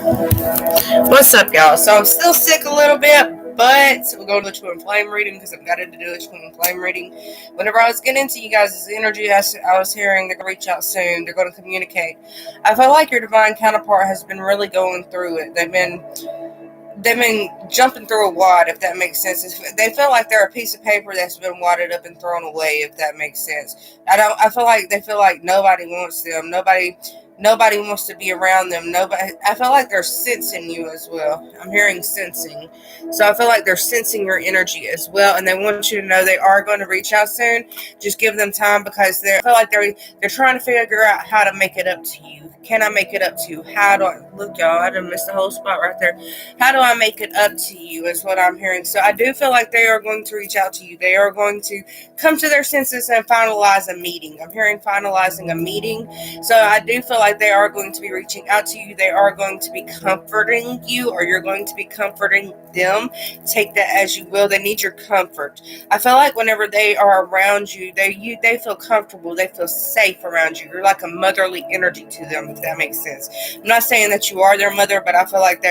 What's up, y'all? So I'm still sick a little bit, but we're going to the twin flame reading because I've got to do a twin flame reading. Whenever I was getting into you guys' energy, I was hearing they're going to reach out soon. They're going to communicate. I feel like your divine counterpart has been really going through it. They've been jumping through a wad, if that makes sense. They feel like they're a piece of paper that's been wadded up and thrown away, if that makes sense. I feel like they feel like nobody wants them. Nobody wants to be around them. I feel like they're sensing you as well. I'm hearing sensing. So I feel like they're sensing your energy as well, and they want you to know they are going to reach out soon. Just give them time because I feel like they're trying to figure out how to make it up to you. Can I make it up to you? How do I look, y'all? I done missed the whole spot right there. How do I make it up to you is what I'm hearing. So I do feel like they are going to reach out to you. They are going to come to their senses and finalize a meeting. I'm hearing finalizing a meeting. So I do feel like they are going to be reaching out to you. They are going to be comforting you, or you're going to be comforting them. Take that as you will. They need your comfort. I feel like whenever they are around you, they feel comfortable. They feel safe around you. You're like a motherly energy to them, if that makes sense. I'm not saying that you are their mother, but I feel like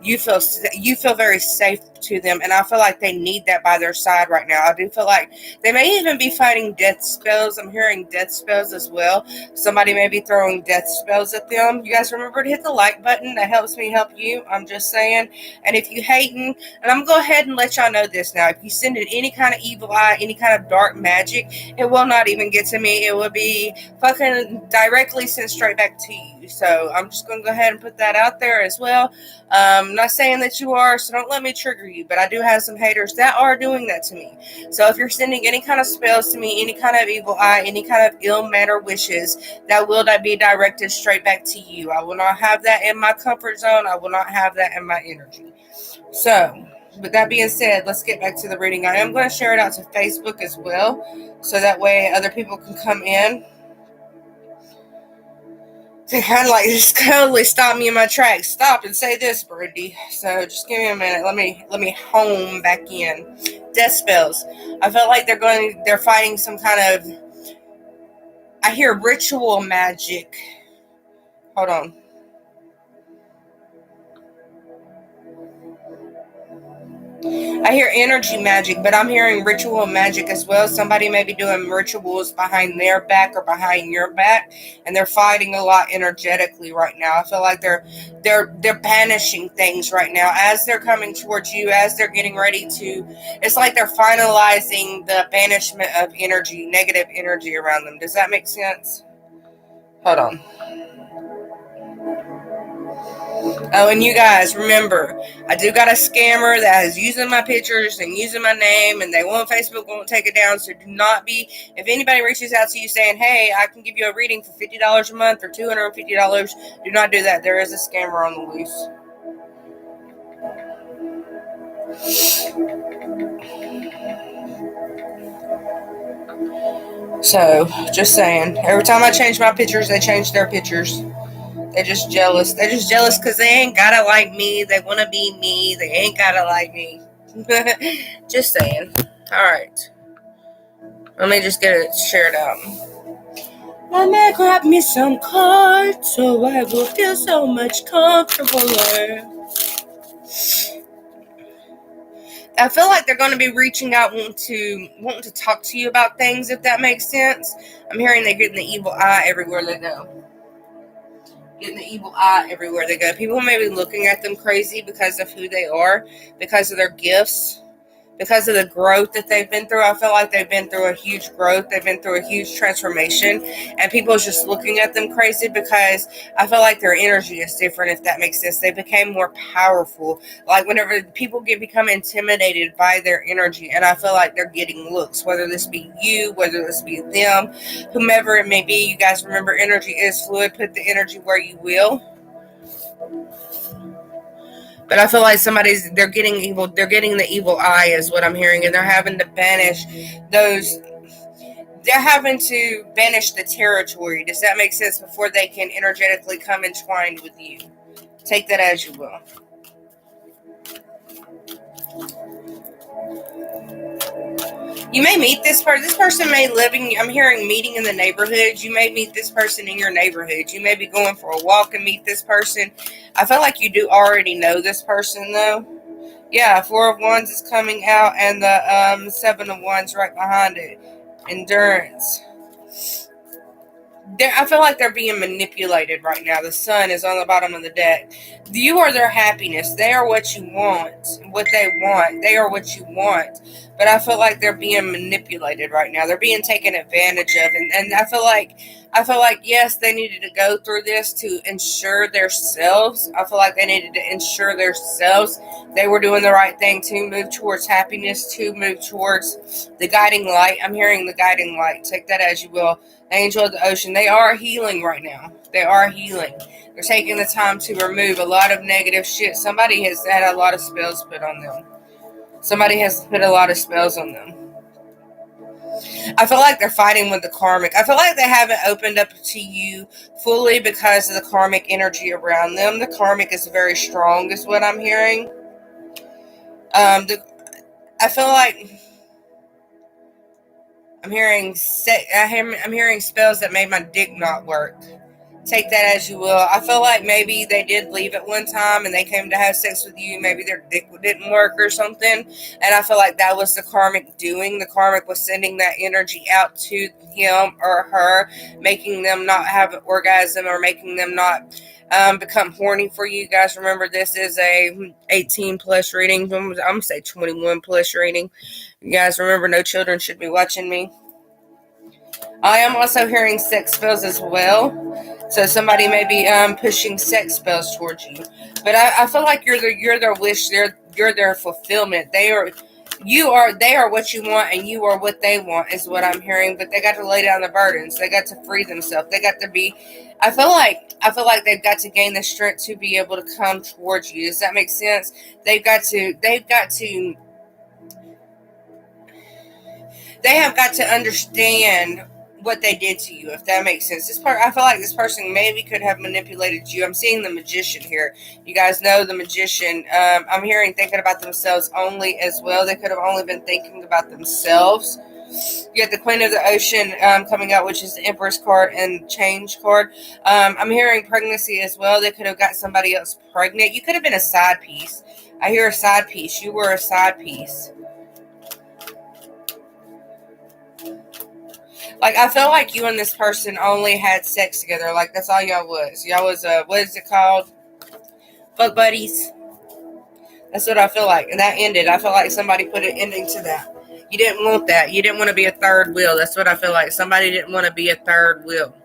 you feel very safe to them, and I feel like they need that by their side right now. I do feel like they may even be fighting death spells. I'm hearing death spells as well. Somebody may be throwing death spells at them. You guys remember to hit the like button. That helps me help you. I'm just saying. And if you hating, and I'm going to go ahead and let y'all know this now. If you send in any kind of evil eye, any kind of dark magic, it will not even get to me. It will be fucking directly sent straight back to you. So I'm just going to go ahead and put that out there as well. I'm not saying that you are, so don't let me trigger you, but I do have some haters that are doing that to me. So if you're sending any kind of spells to me, any kind of evil eye, any kind of ill manner wishes, that will not be directed straight back to you. I will not have that in my comfort zone. I will not have that in my energy. So with that being said, let's get back to the reading. I am going to share it out to Facebook as well, so that way other people can come in. They kind of like just totally stop me in my tracks. Stop and say this, Brandy. So just give me a minute. Let me home back in. Death spells. I felt like they're fighting some kind of, I hear ritual magic. Hold on. I hear energy magic, but I'm hearing ritual magic as well. Somebody may be doing rituals behind their back or behind your back, and they're fighting a lot energetically right now. I feel like they're banishing things right now as they're coming towards you, as they're getting ready to. It's like they're finalizing the banishment of energy, negative energy around them. Does that make sense? Hold on. Oh, and you guys, remember, I do got a scammer that is using my pictures and using my name, and Facebook won't take it down. So do not be, if anybody reaches out to you saying, hey, I can give you a reading for $50 a month or $250, do not do that. There is a scammer on the loose. So, just saying, every time I change my pictures, they change their pictures. They're just jealous. They're just jealous because they ain't gotta like me. They want to be me. They ain't gotta like me. Just saying. Alright. Let me just get it shared out. I may grab me some cards so I will feel so much comfortabler. I feel like they're going to be reaching out, wanting to talk to you about things, if that makes sense. I'm hearing they're getting the evil eye everywhere they go. Getting the evil eye everywhere they go. People may be looking at them crazy because of who they are, because of their gifts, because of the growth that they've been through. I feel like they've been through a huge growth. They've been through a huge transformation, and people are just looking at them crazy because I feel like their energy is different, if that makes sense. They became more powerful. Like whenever people become intimidated by their energy, and I feel like they're getting looks, whether this be you, whether this be them, whomever it may be. You guys remember, energy is fluid. Put the energy where you will. But I feel like they're getting the evil eye is what I'm hearing, and they're having to banish the territory. Does that make sense? Before they can energetically come entwined with you. Take that as you will. You may meet this person. This person may live in, I'm hearing meeting in the neighborhood. You may meet this person in your neighborhood. You may be going for a walk and meet this person. I feel like you do already know this person, though. Yeah, Four of Wands is coming out, and the Seven of Wands right behind it. Endurance. I feel like they're being manipulated right now. The sun is on the bottom of the deck. You are their happiness. They are what you want. What they want. They are what you want. But I feel like they're being manipulated right now. They're being taken advantage of. And I feel like yes, they needed to go through this to ensure themselves. I feel like they needed to ensure themselves they were doing the right thing to move towards happiness, to move towards the guiding light. I'm hearing the guiding light. Take that as you will. Angel of the ocean. They are healing right now. They are healing. They're taking the time to remove a lot of negative shit. Somebody has had a lot of spells put on them. Somebody has put a lot of spells on them. I feel like they're fighting with the karmic. I feel like they haven't opened up to you fully because of the karmic energy around them. The karmic is very strong, is what I'm hearing. I feel like I'm hearing spells that made my dick not work. Take that as you will. I feel like maybe they did leave at one time and they came to have sex with you. Maybe their dick didn't work or something. And I feel like that was the karmic doing. The karmic was sending that energy out to him or her, making them not have an orgasm or making them not become horny for you. Guys, remember this is a 18 plus reading. I'm going to say 21 plus reading. You guys remember no children should be watching me. I am also hearing sex spells as well. So somebody may be pushing sex spells towards you. But I feel like you're their wish, you're their fulfillment. They are what you want and you are what they want is what I'm hearing. But they got to lay down the burdens. They got to free themselves. They got to be I feel like they've got to gain the strength to be able to come towards you. Does that make sense? They have got to understand what they did to you, if that makes sense. I feel like this person maybe could have manipulated you. I'm seeing the magician here. You guys know the magician. I'm hearing thinking about themselves only as well. They could have only been thinking about themselves. You got the Queen of the Ocean coming out, which is the Empress card and Change card. I'm hearing pregnancy as well. They could have got somebody else pregnant. You could have been a side piece. I hear a side piece. You were a side piece. Like, I feel like you and this person only had sex together. Like, that's all y'all was. Y'all was, what is it called? Fuck buddies. That's what I feel like. And that ended. I feel like somebody put an ending to that. You didn't want that. You didn't want to be a third wheel. That's what I feel like. Somebody didn't want to be a third wheel.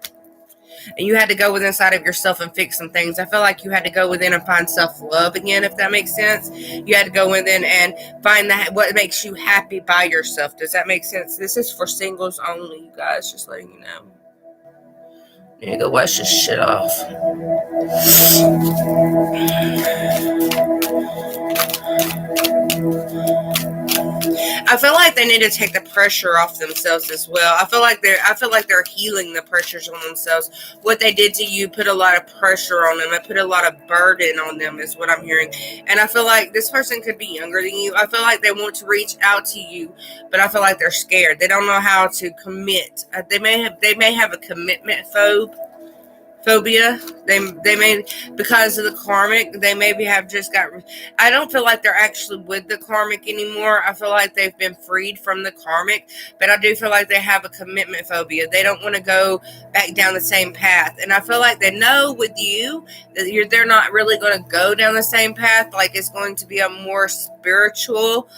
And you had to go within inside of yourself and fix some things. I feel like you had to go within and find self-love again, if that makes sense. You had to go within and find what makes you happy by yourself. Does that make sense? This is for singles only, you guys. Just letting you know. You need to go wash this shit off. I feel like they need to take the pressure off themselves as well. I feel like they're healing the pressures on themselves. What they did to you put a lot of pressure on them. It put a lot of burden on them is what I'm hearing. And I feel like this person could be younger than you. I feel like they want to reach out to you, but I feel like they're scared. They don't know how to commit. They may have a commitment phobia. They may, because of the karmic, they maybe have just got, I don't feel like they're actually with the karmic anymore. I feel like they've been freed from the karmic, but I do feel like they have a commitment phobia. They don't want to go back down the same path. And I feel like they know with you that they're not really going to go down the same path. Like, it's going to be a more spiritual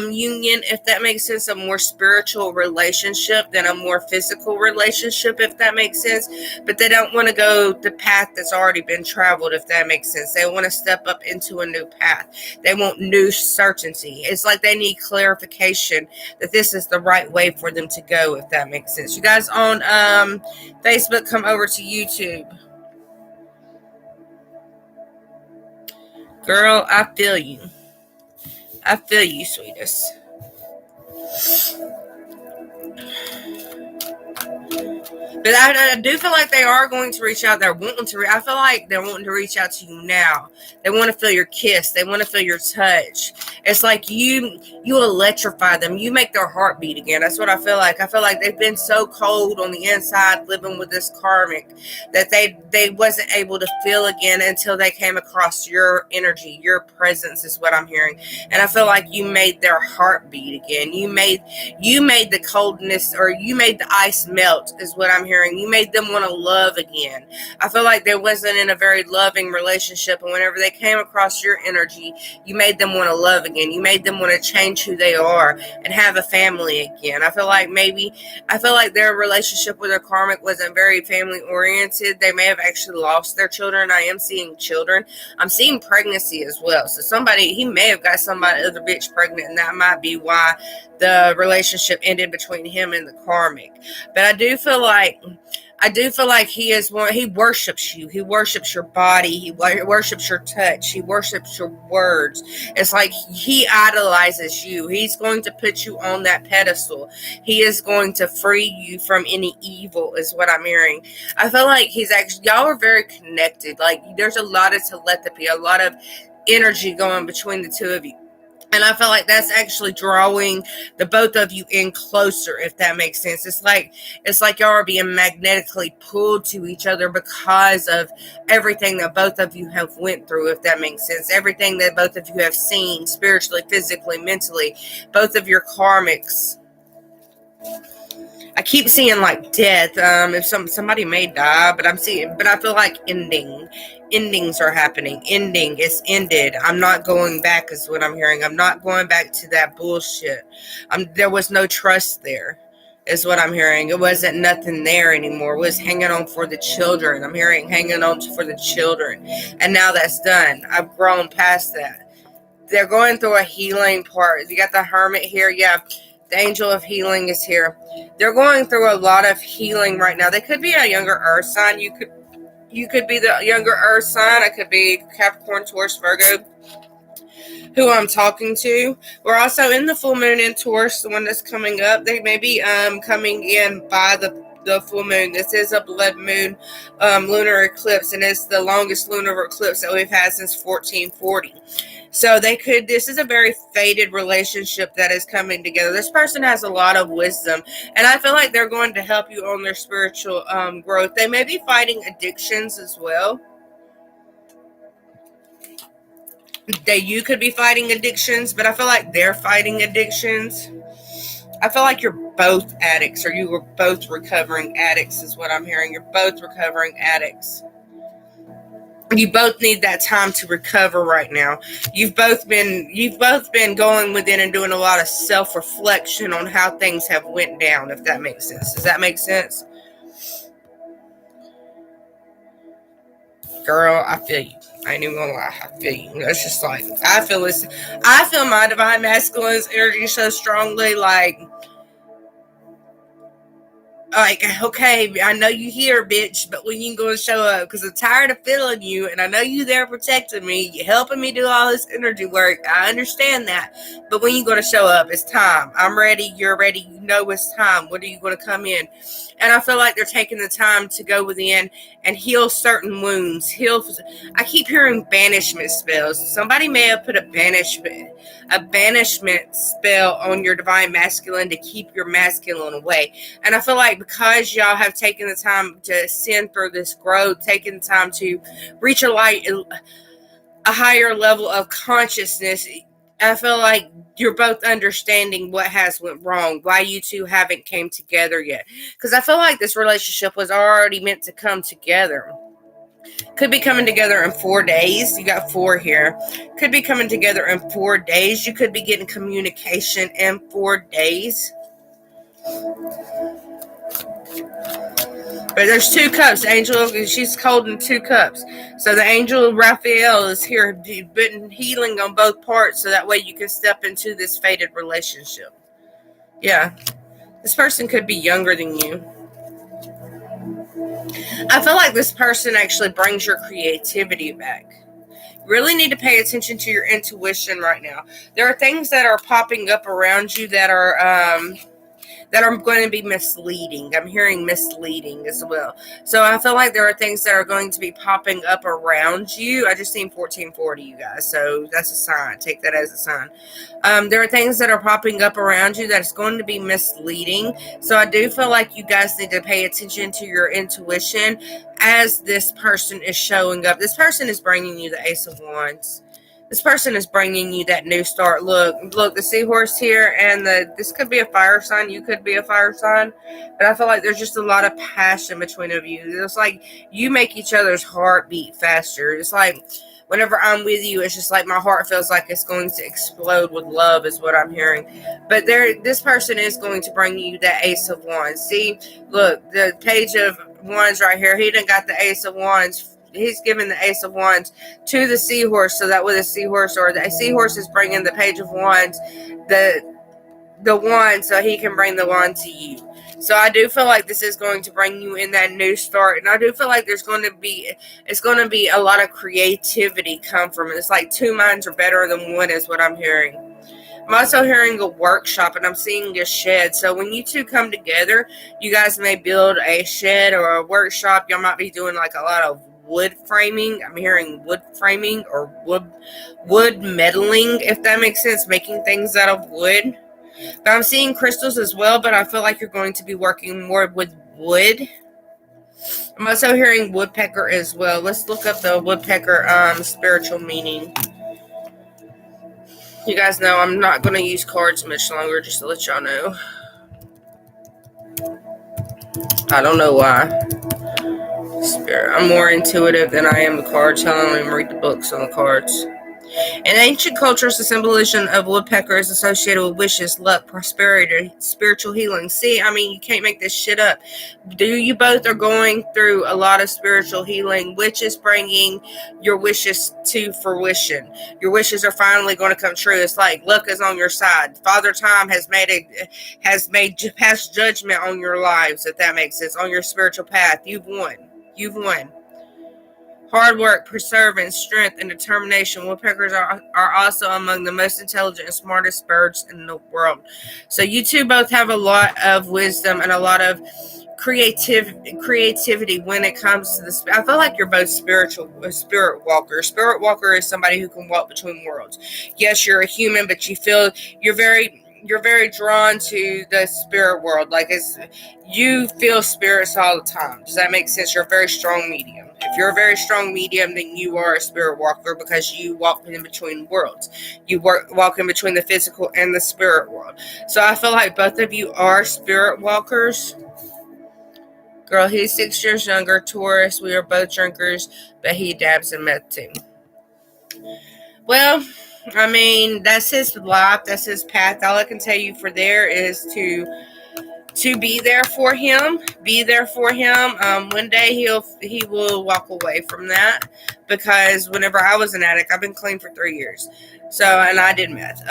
union, if that makes sense, a more spiritual relationship than a more physical relationship, if that makes sense. But they don't want to go the path that's already been traveled, if that makes sense. They want to step up into a new path. They want new certainty. It's like they need clarification that this is the right way for them to go, if that makes sense. You guys on Facebook, come over to YouTube. Girl, I feel you. I feel you, sweetest. But I do feel like they are going to reach out. They're wanting to. I feel like they're wanting to reach out to you now. They want to feel your kiss. They want to feel your touch. It's like you electrify them. You make their heart beat again. That's what I feel like. I feel like they've been so cold on the inside, living with this karmic, that they wasn't able to feel again until they came across your energy, your presence is what I'm hearing. And I feel like you made their heart beat again. You made the coldness, or you made the ice melt, is what I'm hearing. You made them want to love again. I feel like they wasn't in a very loving relationship, and whenever they came across your energy, you made them want to love again. You made them want to change who they are and have a family again. I feel like their relationship with their karmic wasn't very family oriented. They may have actually lost their children. I am seeing children. I'm seeing pregnancy as well. So he may have got somebody other bitch pregnant, and that might be why the relationship ended between him and the karmic. But I do feel like he worships you. He worships your body. He worships your touch. He worships your words. It's like he idolizes you. He's going to put you on that pedestal. He is going to free you from any evil, is what I'm hearing. I feel like y'all are very connected. Like, there's a lot of telepathy, a lot of energy going between the two of you. And I feel like that's actually drawing the both of you in closer, if that makes sense. It's like y'all are being magnetically pulled to each other because of everything that both of you have went through, if that makes sense. Everything that both of you have seen, spiritually, physically, mentally, both of your karmics. I keep seeing like death. If somebody may die, but I feel like endings are happening. Ending is ended. I'm not going back, is what I'm hearing. I'm not going back to that bullshit. There was no trust there, is what I'm hearing. It wasn't nothing there anymore. It was hanging on for the children. I'm hearing hanging on for the children. And now that's done. I've grown past that. They're going through a healing part. You got the Hermit here. Yeah. The Angel of Healing is here. They're going through a lot of healing right now. They could be a younger Earth sign. You could be the younger Earth sign. I could be Capricorn, Taurus, Virgo, who I'm talking to. We're also in the full moon in Taurus, the one that's coming up. They may be coming in by the full moon. This is a blood moon lunar eclipse, and it's the longest lunar eclipse that we've had since 1440. So this is a very fated relationship that is coming together. This person has a lot of wisdom, and I feel like they're going to help you on their spiritual growth. They may be fighting addictions as well. You could be fighting addictions, but I feel like they're fighting addictions. I feel like you're both addicts, or you were both recovering addicts, is what I'm hearing. You're both recovering addicts. You both need that time to recover right now. You've both been going within and doing a lot of self-reflection on how things have went down, if that makes sense. Does that make sense? Girl, I feel you. I ain't even gonna lie. I feel you. It's just like, I feel my divine masculine's energy so strongly, like, okay, I know you here, bitch, but when you gonna show up? Because I'm tired of feeling you, and I know you there protecting me, you helping me do all this energy work. I understand that, but when you gonna show up? It's time. I'm ready. You're ready. You know it's time. When are you gonna come in? And I feel like they're taking the time to go within and heal certain wounds. I keep hearing banishment spells. Somebody may have put a banishment spell on your divine masculine to keep your masculine away. And I feel like because y'all have taken the time to ascend through this growth, taken the time to reach a higher level of consciousness, I feel like you're both understanding what has went wrong, why you two haven't came together yet. Because I feel like this relationship was already meant to come together. Could be coming together in 4 days. You got 4 here. Could be coming together in 4 days. You could be getting communication in 4 days. But there's 2 cups. Angel, she's holding 2 cups. So the Angel Raphael is here, been healing on both parts, so that way you can step into this fated relationship. Yeah. This person could be younger than you. I feel like this person actually brings your creativity back. You really need to pay attention to your intuition right now. There are things that are popping up around you that that are going to be misleading. I'm hearing misleading as well. So I feel like there are things that are going to be popping up around you. I just seen 1440, you guys. So that's a sign. Take that as a sign. There are things that are popping up around you that's going to be misleading. So I do feel like you guys need to pay attention to your intuition as this person is showing up. This person is bringing you the Ace of Wands. This person is bringing you that new start. Look, the seahorse here, and this could be a fire sign. You could be a fire sign, but I feel like there's just a lot of passion between of you. It's like you make each other's heart beat faster. It's like whenever I'm with you, it's just like my heart feels like it's going to explode with love, is what I'm hearing. But this person is going to bring you that Ace of Wands. See, look, the Page of Wands right here. He done got the Ace of Wands. He's giving the Ace of Wands to the seahorse, so that with a seahorse, or the seahorse is bringing the Page of Wands, the wand, so he can bring the wand to you. So I do feel like this is going to bring you in that new start, and I do feel like it's going to be a lot of creativity come from it. It's like two minds are better than one, is what I'm hearing. I'm also hearing a workshop, and I'm seeing a shed. So when you two come together, you guys may build a shed or a workshop. Y'all might be doing like a lot of wood framing. I'm hearing wood framing or wood meddling, if that makes sense, making things out of wood. But I'm seeing crystals as well, but I feel like you're going to be working more with wood. I'm also hearing woodpecker as well. Let's look up the woodpecker spiritual meaning. You guys know I'm not going to use cards much longer, just to let y'all know. I don't know why. Spirit. I'm more intuitive than I am the cards. I don't even read the books on the cards. In ancient cultures, the symbolism of woodpecker is associated with wishes, luck, prosperity, spiritual healing. See, I mean, you can't make this shit up. You both are going through a lot of spiritual healing, which is bringing your wishes to fruition. Your wishes are finally going to come true. It's like luck is on your side. Father Time has made past judgment on your lives, if that makes sense, on your spiritual path. You've won. You've won. Hard work, perseverance, strength, and determination. Woodpeckers are also among the most intelligent and smartest birds in the world. So you two both have a lot of wisdom and a lot of creativity when it comes to this. I feel like you're both spirit walkers. Spirit walker is somebody who can walk between worlds. Yes, you're a human, but you're very drawn to the spirit world. Like you feel spirits all the time. Does that make sense? You're a very strong medium. If you're a very strong medium, then you are a spirit walker because you walk in between worlds. You walk in between the physical and the spirit world. So I feel like both of you are spirit walkers. Girl, he's 6 years younger, Taurus. We are both drinkers, but he dabs in meth too. Well, I mean, that's his life. That's his path. All I can tell you for there is to be there for him. Be there for him. One day he will walk away from that, because whenever I was an addict, I've been clean for 3 years. So, and I did meth.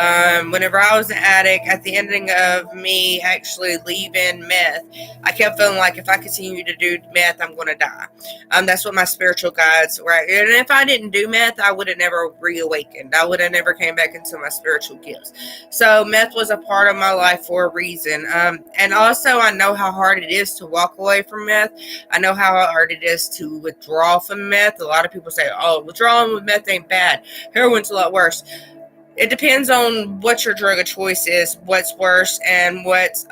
Whenever I was an addict, at the ending of me actually leaving meth, I kept feeling like if I continue to do meth, I'm going to die. That's what my spiritual guides were. And if I didn't do meth, I would have never reawakened. I would have never came back into my spiritual gifts. So meth was a part of my life for a reason. And also I know how hard it is to walk away from meth. I know how hard it is to withdraw from meth. A lot of people say, oh, withdrawing with meth ain't bad. Heroin's a lot worse. It depends on what your drug of choice is, what's worse and what's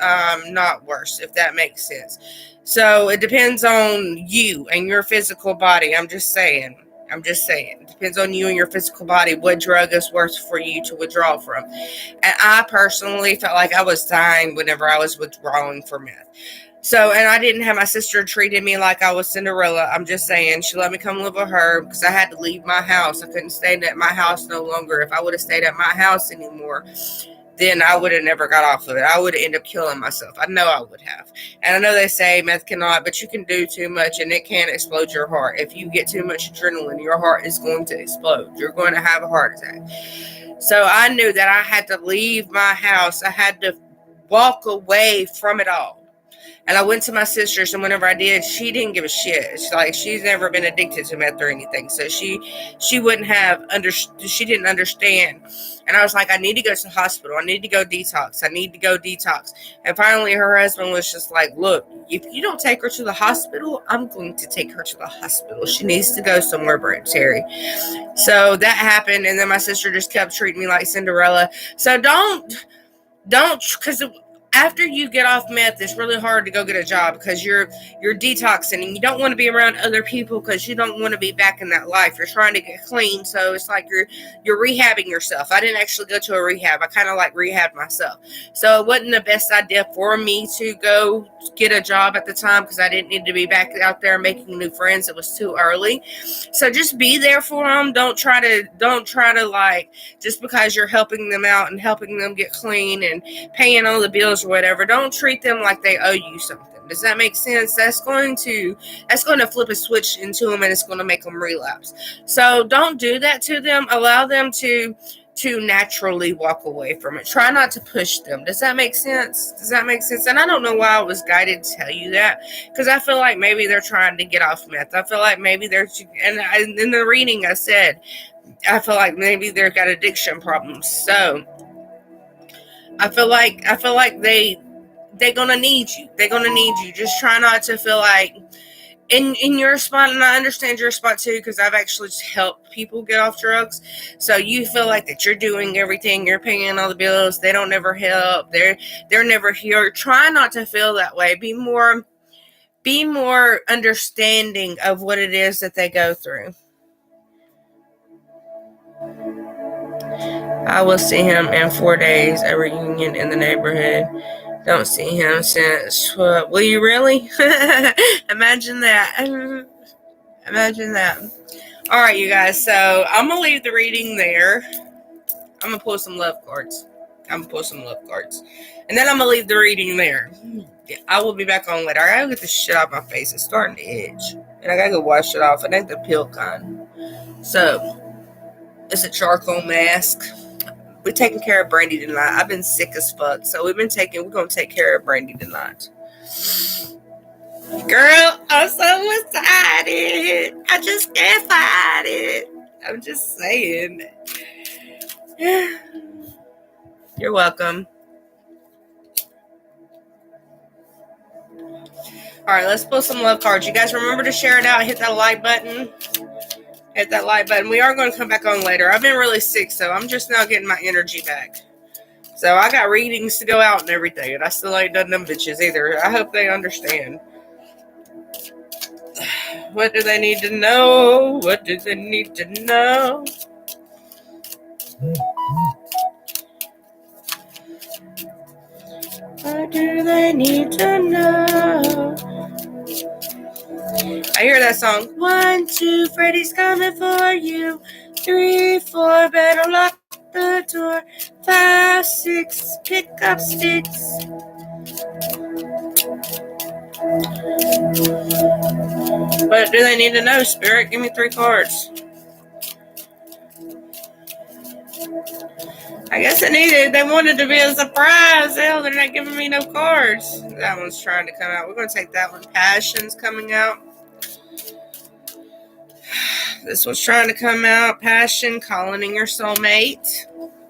not worse, if that makes sense. So it depends on you and your physical body. I'm just saying. It depends on you and your physical body, what drug is worse for you to withdraw from. And I personally felt like I was dying whenever I was withdrawing from meth. So, and I didn't have my sister treating me like I was Cinderella. I'm just saying, she let me come live with her because I had to leave my house. I couldn't stay at my house no longer. If I would have stayed at my house anymore, then I would have never got off of it. I would have ended up killing myself. I know I would have. And I know they say meth cannot, but you can do too much and it can explode your heart. If you get too much adrenaline, your heart is going to explode. You're going to have a heart attack. So I knew that I had to leave my house. I had to walk away from it all. And I went to my sister's, and whenever I did, she didn't give a shit. It's like she's never been addicted to meth or anything, so she wouldn't have she didn't understand. And I was like, I need to go to the hospital. I need to go detox. I need to go detox. And finally, her husband was just like, look, if you don't take her to the hospital, I'm going to take her to the hospital. She needs to go somewhere, Terry. So that happened, and then my sister just kept treating me like Cinderella. So don't, because after you get off meth, it's really hard to go get a job because you're detoxing, and you don't want to be around other people because you don't want to be back in that life. You're trying to get clean, so it's like you're rehabbing yourself. I didn't actually go to a rehab. I kind of like rehabbed myself, so it wasn't the best idea for me to go get a job at the time because I didn't need to be back out there making new friends. It was too early. So just be there for them. Don't try to like, just because you're helping them out and helping them get clean and paying all the bills or whatever, don't treat them like they owe you something. Does that make sense? That's going to flip a switch into them, and it's going to make them relapse. So don't do that to them. Allow them to naturally walk away from it. Try not to push them. Does that make sense? And I don't know why I was guided to tell you that, because I feel like maybe they're trying to get off meth. I feel like maybe and in the reading I said, I feel like maybe they've got addiction problems. So I feel like they're gonna need you. They're gonna need you. Just try not to feel like in your spot, and I understand your spot too, because I've actually helped people get off drugs. So you feel like that you're doing everything, you're paying all the bills, they don't ever help, they're never here. Try not to feel that way. Be more understanding of what it is that they go through. I will see him in 4 days, a reunion in the neighborhood. Don't see him since. Will you really? Imagine that. All right, you guys. So I'm going to leave the reading there. I'm going to pull some love cards. And then I'm going to leave the reading there. I will be back on later. I got to get this shit off my face. It's starting to itch. And I got to go wash it off. It ain't the pill kind. So, it's a charcoal mask. We're taking care of Brandy tonight. I've been sick as fuck. So we're going to take care of Brandy tonight. Girl, I'm so excited. I just can't fight it. I'm just saying. You're welcome. All right, let's pull some love cards. You guys remember to share it out. Hit that like button. We are going to come back on later. I've been really sick, so I'm just now getting my energy back. So I got readings to go out and everything, and I still ain't done them bitches either. I hope they understand. What do they need to know? What do they need to know? What do they need to know? I hear that song. 1, 2, Freddy's coming for you. 3, 4, better lock the door. 5, 6, pick up sticks. What do they need to know, Spirit? Give me 3 cards. I guess they wanted to be a surprise. Hell, they're not giving me no cards. That one's trying to come out. We're going to take that one. Passion's coming out. This one's trying to come out. Passion, calling in your soulmate.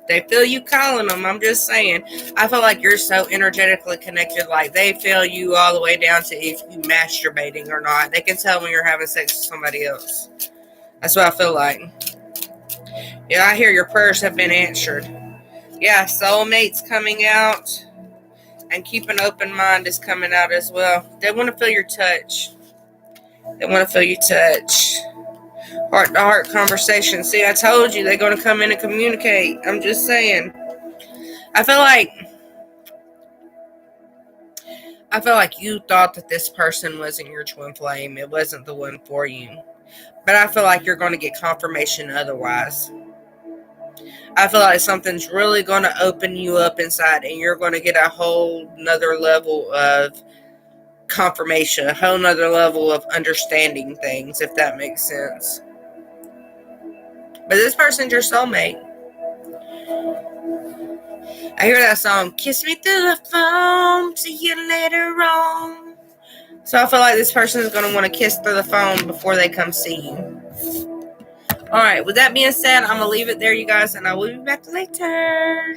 They feel you calling them. I'm just saying. I feel like you're so energetically connected. Like they feel you all the way down to if you masturbating or not. They can tell when you're having sex with somebody else. That's what I feel like. Yeah, I hear your prayers have been answered. Yeah, soulmates coming out. And keep an open mind is coming out as well. They want to feel your touch. Heart-to-heart conversation. See, I told you they're going to come in and communicate. I'm just saying. I feel like you thought that this person wasn't your twin flame. It wasn't the one for you. But I feel like you're going to get confirmation otherwise. I feel like something's really going to open you up inside, and you're going to get a whole nother level of confirmation, a whole nother level of understanding things, if that makes sense. But this person's your soulmate. I hear that song, kiss me through the phone, see you later on. So I feel like this person is going to want to kiss through the phone before they come see you. Alright, with that being said, I'm going to leave it there, you guys, and I will be back later.